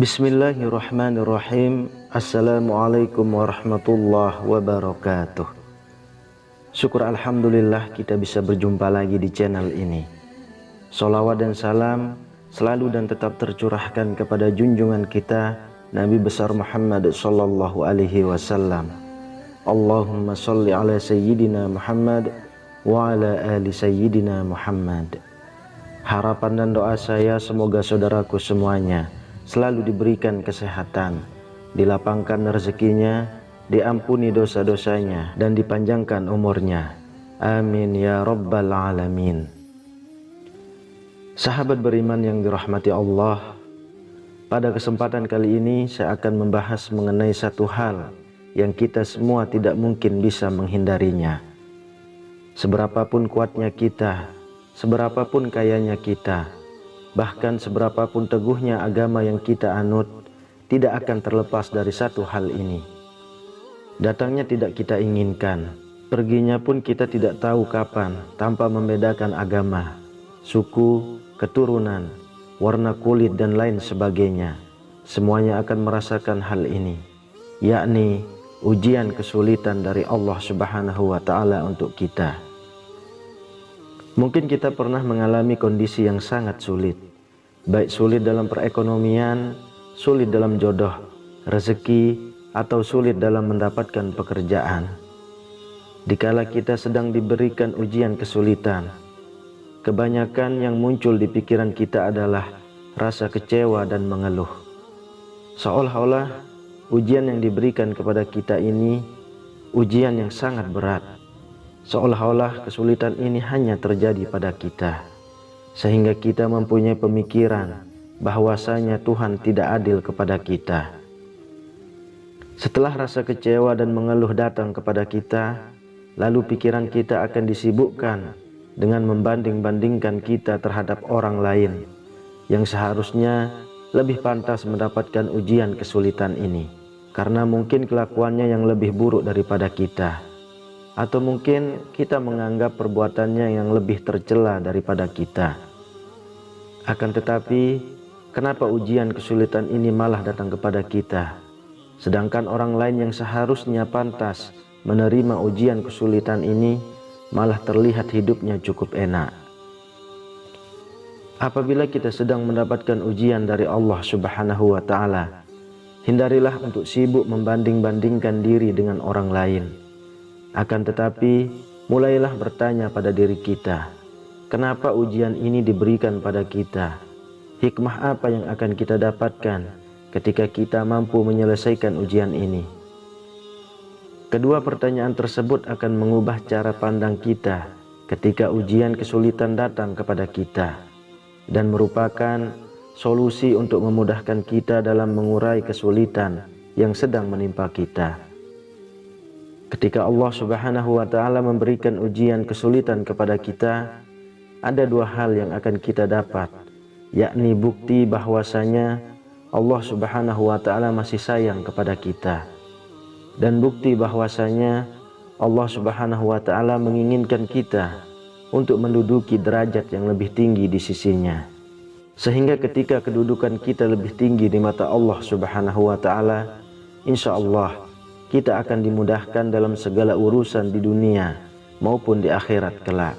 Bismillahirrahmanirrahim. Assalamualaikum warahmatullahi wabarakatuh. Syukur alhamdulillah kita bisa berjumpa lagi di channel ini. Sholawat dan salam selalu dan tetap tercurahkan kepada junjungan kita Nabi besar Muhammad sallallahu alaihi wasallam. Allahumma sholli ala sayyidina Muhammad wa ala ali sayyidina Muhammad. Harapan dan doa saya semoga saudaraku semuanya selalu diberikan kesehatan, dilapangkan rezekinya, diampuni dosa-dosanya, dan dipanjangkan umurnya. Amin ya rabbal alamin. Sahabat beriman yang dirahmati Allah, pada kesempatan kali ini saya akan membahas mengenai satu hal yang kita semua tidak mungkin bisa menghindarinya. Seberapapun kuatnya kita, seberapapun kayanya kita, bahkan seberapapun teguhnya agama yang kita anut, tidak akan terlepas dari satu hal ini. Datangnya tidak kita inginkan, perginya pun kita tidak tahu kapan, tanpa membedakan agama, suku, keturunan, warna kulit dan lain sebagainya. Semuanya akan merasakan hal ini, yakni ujian kesulitan dari Allah Subhanahu wa Ta'ala untuk kita. Mungkin kita pernah mengalami kondisi yang sangat sulit, baik sulit dalam perekonomian, sulit dalam jodoh, rezeki, atau sulit dalam mendapatkan pekerjaan. Dikala kita sedang diberikan ujian kesulitan, kebanyakan yang muncul di pikiran kita adalah rasa kecewa dan mengeluh. Seolah-olah ujian yang diberikan kepada kita ini ujian yang sangat berat. Seolah-olah kesulitan ini hanya terjadi pada kita, sehingga kita mempunyai pemikiran bahwasanya Tuhan tidak adil kepada kita. Setelah rasa kecewa dan mengeluh datang kepada kita, lalu pikiran kita akan disibukkan dengan membanding-bandingkan kita terhadap orang lain yang seharusnya lebih pantas mendapatkan ujian kesulitan ini, karena mungkin kelakuannya yang lebih buruk daripada kita. Atau mungkin kita menganggap perbuatannya yang lebih tercela daripada kita. Akan tetapi, kenapa ujian kesulitan ini malah datang kepada kita, sedangkan orang lain yang seharusnya pantas menerima ujian kesulitan ini malah terlihat hidupnya cukup enak? Apabila kita sedang mendapatkan ujian dari Allah Subhanahu wa Ta'ala, hindarilah untuk sibuk membanding-bandingkan diri dengan orang lain. Akan tetapi, mulailah bertanya pada diri kita, kenapa ujian ini diberikan pada kita? Hikmah apa yang akan kita dapatkan ketika kita mampu menyelesaikan ujian ini? Kedua pertanyaan tersebut akan mengubah cara pandang kita ketika ujian kesulitan datang kepada kita, dan merupakan solusi untuk memudahkan kita dalam mengurai kesulitan yang sedang menimpa kita. Ketika Allah Subhanahu wa Ta'ala memberikan ujian kesulitan kepada kita, ada dua hal yang akan kita dapat, yakni bukti bahwasanya Allah Subhanahu wa Ta'ala masih sayang kepada kita, dan bukti bahwasanya Allah Subhanahu wa Ta'ala menginginkan kita untuk menduduki derajat yang lebih tinggi di sisinya, sehingga ketika kedudukan kita lebih tinggi di mata Allah Subhanahu wa Ta'ala, insya Allah kita akan dimudahkan dalam segala urusan di dunia maupun di akhirat kelak.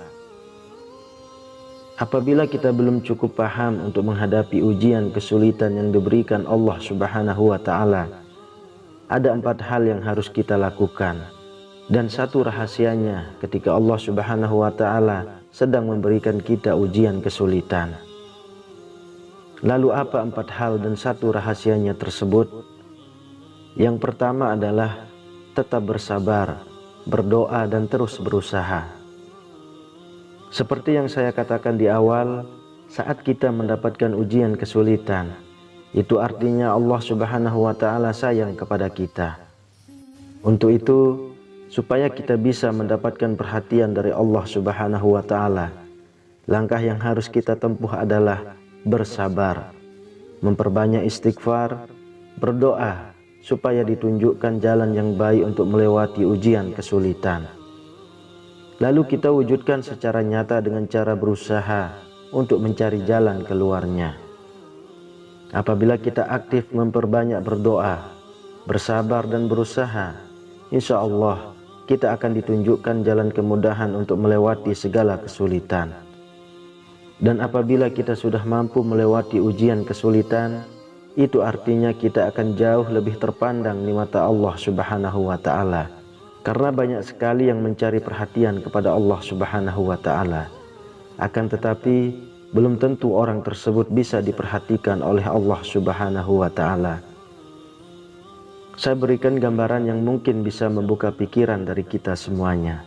Apabila kita belum cukup paham untuk menghadapi ujian kesulitan yang diberikan Allah Subhanahu wa Ta'ala, ada 4 hal yang harus kita lakukan. Dan satu rahasianya ketika Allah Subhanahu wa Ta'ala sedang memberikan kita ujian kesulitan. Lalu apa 4 hal dan satu rahasianya tersebut? Yang pertama adalah tetap bersabar, berdoa, dan terus berusaha. Seperti yang saya katakan di awal, saat kita mendapatkan ujian kesulitan, itu artinya Allah Subhanahu wa Ta'ala sayang kepada kita. Untuk itu, supaya kita bisa mendapatkan perhatian dari Allah Subhanahu wa Ta'ala, langkah yang harus kita tempuh adalah bersabar, memperbanyak istighfar, berdoa supaya ditunjukkan jalan yang baik untuk melewati ujian kesulitan. Lalu kita wujudkan secara nyata dengan cara berusaha untuk mencari jalan keluarnya. Apabila kita aktif memperbanyak berdoa, bersabar dan berusaha, insya Allah kita akan ditunjukkan jalan kemudahan untuk melewati segala kesulitan. Dan apabila kita sudah mampu melewati ujian kesulitan, itu artinya kita akan jauh lebih terpandang di mata Allah Subhanahu wa Ta'ala. Karena banyak sekali yang mencari perhatian kepada Allah Subhanahu wa Ta'ala. Akan tetapi belum tentu orang tersebut bisa diperhatikan oleh Allah Subhanahu wa Ta'ala. Saya berikan gambaran yang mungkin bisa membuka pikiran dari kita semuanya.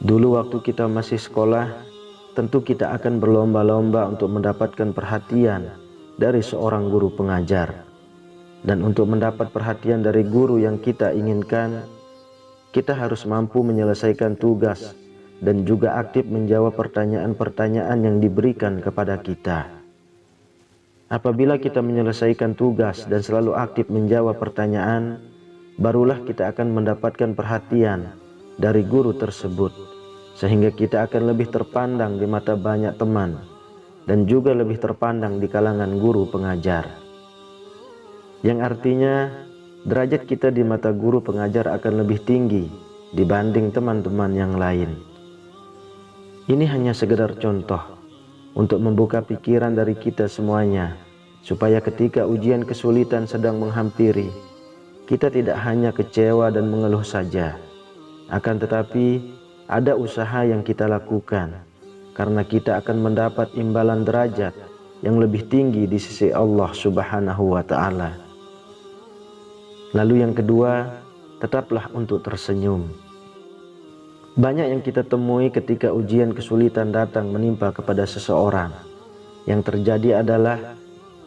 Dulu waktu kita masih sekolah, tentu kita akan berlomba-lomba untuk mendapatkan perhatian dari seorang guru pengajar. Dan untuk mendapat perhatian dari guru yang kita inginkan, kita harus mampu menyelesaikan tugas dan juga aktif menjawab pertanyaan-pertanyaan yang diberikan kepada kita. Apabila kita menyelesaikan tugas dan selalu aktif menjawab pertanyaan, barulah kita akan mendapatkan perhatian dari guru tersebut, sehingga kita akan lebih terpandang di mata banyak teman dan juga lebih terpandang di kalangan guru pengajar. Yang artinya derajat kita di mata guru pengajar akan lebih tinggi dibanding teman-teman yang lain. Ini hanya sekedar contoh untuk membuka pikiran dari kita semuanya, supaya ketika ujian kesulitan sedang menghampiri, kita tidak hanya kecewa dan mengeluh saja, akan tetapi ada usaha yang kita lakukan, karena kita akan mendapat imbalan derajat yang lebih tinggi di sisi Allah Subhanahu wa Ta'ala. Lalu yang kedua, tetaplah untuk tersenyum. Banyak yang kita temui ketika ujian kesulitan datang menimpa kepada seseorang. Yang terjadi adalah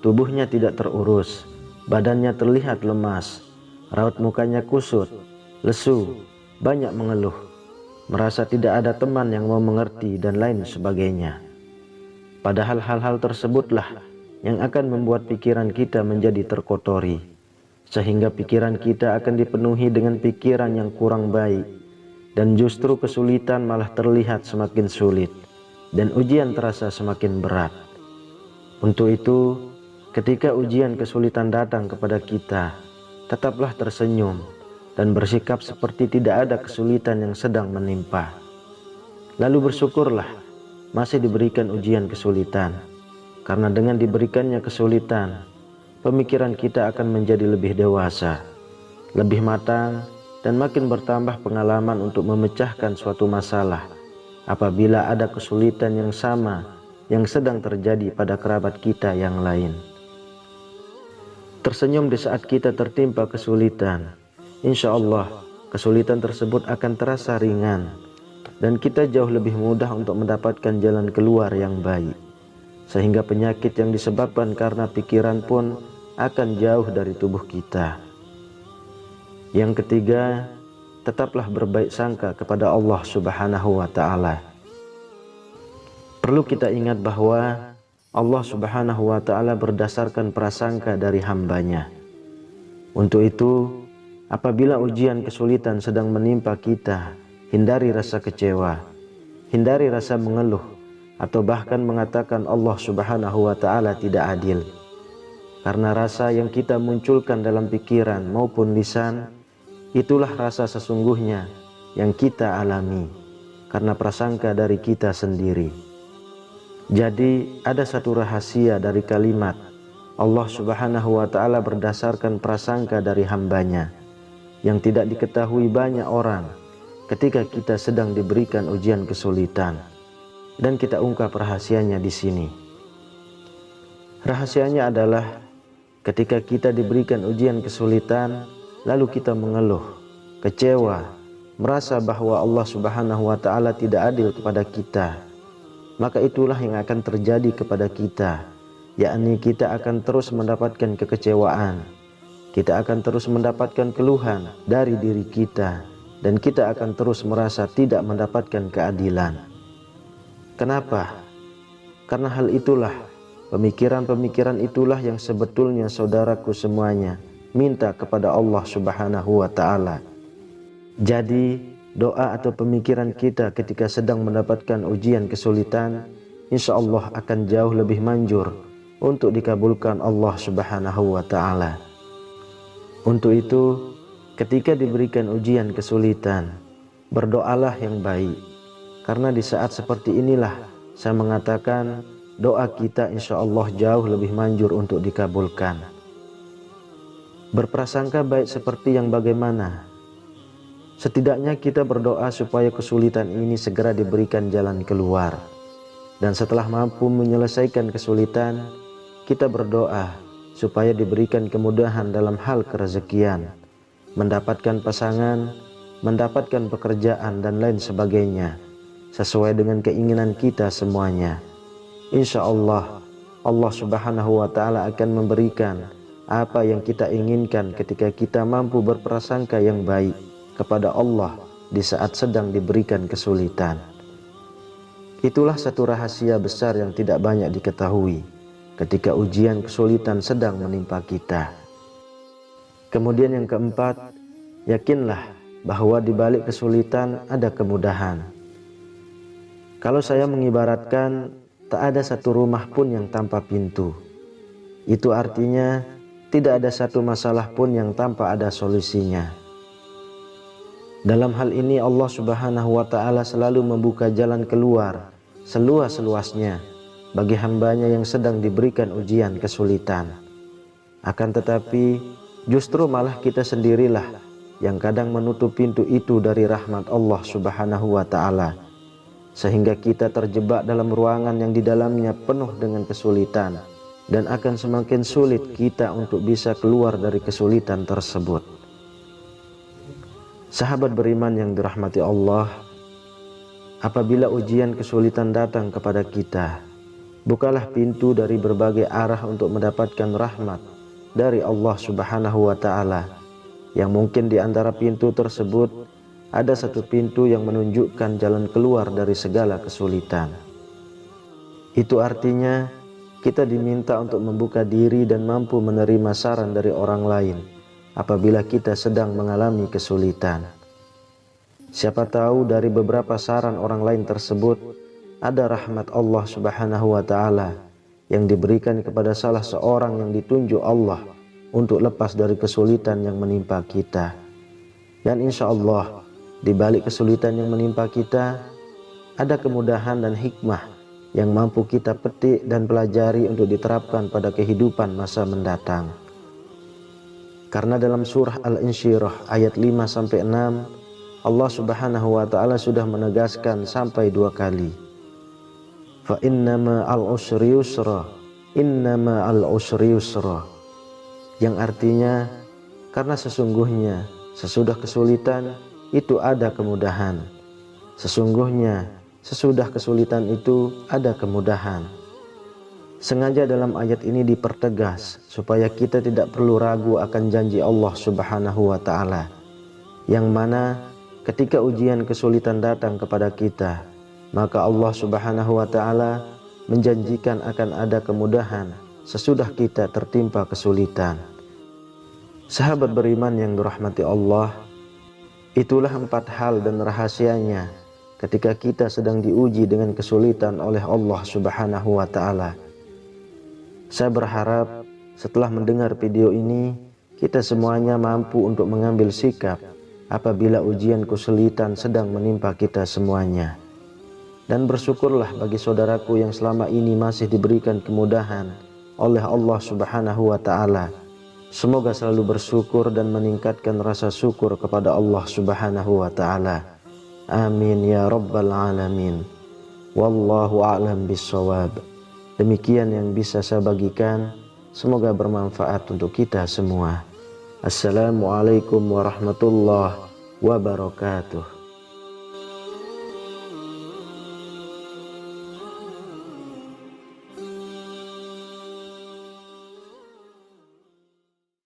tubuhnya tidak terurus, badannya terlihat lemas, raut mukanya kusut, lesu, banyak mengeluh, merasa tidak ada teman yang mau mengerti dan lain sebagainya. Padahal hal-hal tersebutlah yang akan membuat pikiran kita menjadi terkotori, sehingga pikiran kita akan dipenuhi dengan pikiran yang kurang baik, dan justru kesulitan malah terlihat semakin sulit, dan ujian terasa semakin berat. Untuk itu, ketika ujian kesulitan datang kepada kita, tetaplah tersenyum dan bersikap seperti tidak ada kesulitan yang sedang menimpa. Lalu bersyukurlah masih diberikan ujian kesulitan, karena dengan diberikannya kesulitan, pemikiran kita akan menjadi lebih dewasa, lebih matang, dan makin bertambah pengalaman untuk memecahkan suatu masalah apabila ada kesulitan yang sama yang sedang terjadi pada kerabat kita yang lain. Tersenyum di saat kita tertimpa kesulitan, insya Allah kesulitan tersebut akan terasa ringan, dan kita jauh lebih mudah untuk mendapatkan jalan keluar yang baik, sehingga penyakit yang disebabkan karena pikiran pun akan jauh dari tubuh kita. Yang ketiga, tetaplah berbaik sangka kepada Allah Subhanahu wa Ta'ala. Perlu kita ingat bahwa Allah Subhanahu wa Ta'ala berdasarkan prasangka dari hambanya. Untuk itu, apabila ujian kesulitan sedang menimpa kita, hindari rasa kecewa, hindari rasa mengeluh, atau bahkan mengatakan Allah Subhanahu wa Ta'ala tidak adil. Karena rasa yang kita munculkan dalam pikiran maupun lisan, itulah rasa sesungguhnya yang kita alami, karena prasangka dari kita sendiri. Jadi ada satu rahasia dari kalimat Allah Subhanahu wa Ta'ala berdasarkan prasangka dari hambanya, yang tidak diketahui banyak orang ketika kita sedang diberikan ujian kesulitan. Dan kita ungkap rahasianya di sini. Rahasianya adalah ketika kita diberikan ujian kesulitan, lalu kita mengeluh, kecewa, merasa bahwa Allah Subhanahu wa Ta'ala tidak adil kepada kita, maka itulah yang akan terjadi kepada kita, yakni kita akan terus mendapatkan kekecewaan, kita akan terus mendapatkan keluhan dari diri kita, dan kita akan terus merasa tidak mendapatkan keadilan. Kenapa? Karena hal itulah, pemikiran-pemikiran itulah yang sebetulnya saudaraku semuanya minta kepada Allah Subhanahu wa Ta'ala. Jadi doa atau pemikiran kita ketika sedang mendapatkan ujian kesulitan, insya Allah akan jauh lebih manjur untuk dikabulkan Allah Subhanahu wa ta'ala. Untuk itu, ketika diberikan ujian kesulitan, berdoalah yang baik. Karena di saat seperti inilah saya mengatakan doa kita insya Allah jauh lebih manjur untuk dikabulkan. Berprasangka baik seperti yang bagaimana? Setidaknya kita berdoa supaya kesulitan ini segera diberikan jalan keluar. Dan setelah mampu menyelesaikan kesulitan, kita berdoa supaya diberikan kemudahan dalam hal kerezekian, mendapatkan pasangan, mendapatkan pekerjaan dan lain sebagainya, sesuai dengan keinginan kita semuanya. Insya Allah, Allah Subhanahu wa ta'ala akan memberikan apa yang kita inginkan ketika kita mampu berprasangka yang baik kepada Allah di saat sedang diberikan kesulitan. Itulah satu rahasia besar yang tidak banyak diketahui ketika ujian kesulitan sedang menimpa kita. Kemudian yang keempat, yakinlah bahwa di balik kesulitan ada kemudahan. Kalau saya mengibaratkan, tak ada satu rumah pun yang tanpa pintu. Itu artinya tidak ada satu masalah pun yang tanpa ada solusinya. Dalam hal ini Allah Subhanahu wa ta'ala selalu membuka jalan keluar seluas-luasnya bagi hambanya yang sedang diberikan ujian kesulitan. Akan tetapi justru malah kita sendirilah yang kadang menutup pintu itu dari rahmat Allah Subhanahu wa ta'ala, sehingga kita terjebak dalam ruangan yang di dalamnya penuh dengan kesulitan, dan akan semakin sulit kita untuk bisa keluar dari kesulitan tersebut. Sahabat beriman yang dirahmati Allah, apabila ujian kesulitan datang kepada kita, bukalah pintu dari berbagai arah untuk mendapatkan rahmat dari Allah Subhanahu wa ta'ala, yang mungkin di antara pintu tersebut ada satu pintu yang menunjukkan jalan keluar dari segala kesulitan. Itu artinya kita diminta untuk membuka diri dan mampu menerima saran dari orang lain apabila kita sedang mengalami kesulitan. Siapa tahu dari beberapa saran orang lain tersebut ada rahmat Allah Subhanahu wa ta'ala yang diberikan kepada salah seorang yang ditunjuk Allah untuk lepas dari kesulitan yang menimpa kita. Dan insya Allah di balik kesulitan yang menimpa kita ada kemudahan dan hikmah yang mampu kita petik dan pelajari untuk diterapkan pada kehidupan masa mendatang. Karena dalam surah Al-Insyirah ayat 5-6 Allah Subhanahu wa ta'ala sudah menegaskan sampai 2 kali. Fa innama al-usri yusra, innama al-usri yusra, yang artinya karena sesungguhnya sesudah kesulitan itu ada kemudahan. Sesungguhnya sesudah kesulitan itu ada kemudahan. Sengaja dalam ayat ini dipertegas supaya kita tidak perlu ragu akan janji Allah Subhanahu wa ta'ala, yang mana ketika ujian kesulitan datang kepada kita, maka Allah Subhanahu wa ta'ala menjanjikan akan ada kemudahan sesudah kita tertimpa kesulitan. Sahabat beriman yang dirahmati Allah, itulah 4 hal dan rahasianya ketika kita sedang diuji dengan kesulitan oleh Allah Subhanahu wa ta'ala. Saya berharap setelah mendengar video ini, kita semuanya mampu untuk mengambil sikap apabila ujian kesulitan sedang menimpa kita semuanya. Dan bersyukurlah bagi saudaraku yang selama ini masih diberikan kemudahan oleh Allah Subhanahu wa ta'ala. Semoga selalu bersyukur dan meningkatkan rasa syukur kepada Allah Subhanahu wa ta'ala. Amin ya rabbal alamin. Wallahu a'lam bissawab. Demikian yang bisa saya bagikan, semoga bermanfaat untuk kita semua. Assalamualaikum warahmatullahi wabarakatuh.